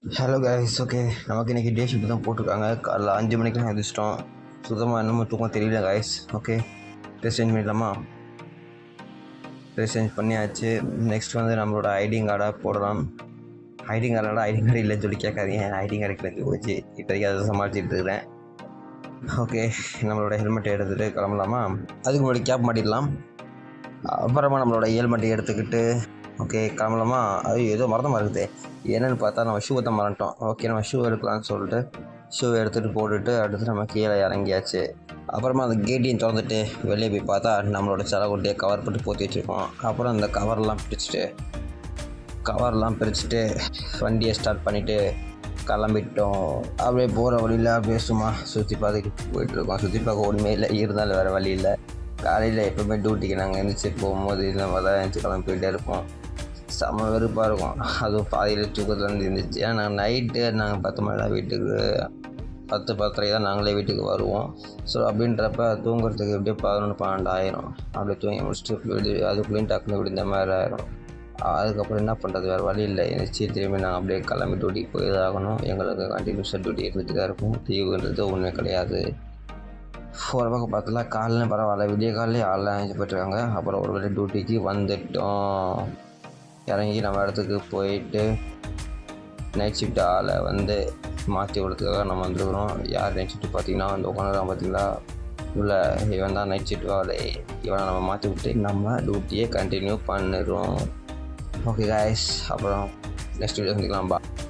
Hello guys. Okay, நமக்கு இன்றைக்கி day shift தான் போட்டிருக்காங்க. காலைல 5 மணிக்கெலாம் எழுந்திரிச்சிட்டோம். சுத்தமாக என்னமோ தூக்கம் தெரியல கைஸ். ஓகே, ட்ரெஸ் சேஞ்ச் பண்ணிடலாமா? ட்ரெஸ் சேஞ்ச் பண்ணியாச்சு. நெக்ஸ்ட் வந்து நம்மளோட ஐடி கார்டை போடலாம். ஐடி கார்டு இல்லைன்னு சொல்லி கேட்காதீங்க. ஐடி கார்டு கிடச்சி போச்சு. இப்போதைக்கு அதை சமாளிச்சுட்டு இருக்கிறேன். ஓகே, நம்மளோட ஹெல்மெட்டை எடுத்துகிட்டு கிளம்பலாமா? அதுக்கு முன்னாடி கேப் மாட்டிடலாம். அப்புறமா நம்மளோட ஹெல்மெட்டை எடுத்துக்கிட்டு ஓகே கிளம்பலாமா? அது ஏதோ மறந்தமாக இருக்குது. என்னென்னு பார்த்தா நம்ம ஷூவை தான் மறந்துட்டோம். ஓகே, நம்ம ஷூ எடுக்கலாம்னு சொல்லிட்டு ஷூவை எடுத்துகிட்டு போட்டுட்டு அடுத்து நம்ம கீழே இறங்கியாச்சு. அப்புறமா அந்த கேட்டையும் திறந்துட்டு வெளியே போய் பார்த்தா நம்மளோட செலகுட்டியை கவர் போட்டு போற்றி வச்சுருக்கோம். அப்புறம் அந்த கவர்லாம் பிரிச்சுட்டு வண்டியை ஸ்டார்ட் பண்ணிவிட்டு கிளம்பிட்டோம். அப்படியே போகிற வழியில் அப்படியே சும்மா சுற்றி பார்த்துக்கிட்டு போயிட்டுருக்கோம். சுற்றி பார்க்க ஒன்றுமே இல்லை, இருந்தாலும் வேறு வழி இல்லை. காலையில் எப்போவுமே டியூட்டிக்கு நாங்கள் எழுந்திரிச்சு போகும்போது இந்த மாதிரி தான் எழுந்திரிச்சு கிளம்பி போயிட்டே இருப்போம். செம்ம வெறுப்பாக இருக்கும். அதுவும் பாதியில் தூக்கத்துலேருந்து இருந்துச்சு. ஏன்னா நாங்கள் 10 மணி தான் வீட்டுக்கு 10-10:30 தான் நாங்களே வீட்டுக்கு வருவோம். ஸோ அப்படின்றப்ப தூங்குறதுக்கு எப்படியோ 11-12 ஆயிரும். அப்படியே தூங்கி முடிச்சுட்டு அதுக்குள்ளேயும் டக்குனு விழுந்த மாதிரி ஆயிரும். அதுக்கப்புறம் என்ன பண்ணுறது, வேறு வழி இல்லை. எழுந்திரிச்சு திரும்பி நாங்கள் அப்படியே கிளம்பி டியூட்டிக்கு போய் தான் ஆகணும். எங்களுக்கு கண்டினியூஸாக டியூட்டி இருந்துட்டு தான் இருக்கும். லீவுன்றது ஒன்றும் கிடையாது. போகிற பக்கம் பார்த்தல காலையில பரவாயில்ல, விடிய காலையிலே ஆள்லாம் அழைஞ்சி போயிட்டுருக்காங்க. அப்புறம் ஒரு வேளை டியூட்டிக்கு வந்துட்டோம். இறங்கி நம்ம இடத்துக்கு போயிட்டு நைட் ஷிஃப்ட் ஆளை வந்து மாற்றி விடுறதுக்காக நம்ம வந்துருக்குறோம். யார் நைட் ஷிஃப்ட்டு பார்த்தீங்கன்னா அந்த உட்காந்துருக்கான் பார்த்தீங்களா, இவ்வளோ இவன் தான் நைட் ஷிஃப்ட் ஆளை. இவனை நம்ம மாற்றி விட்டு நம்ம டியூட்டியை கண்டினியூ பண்ணிடுறோம். ஓகே காய்ஸ், அப்புறம் நெக்ஸ்ட் வீடியோ சந்திக்கலாம்.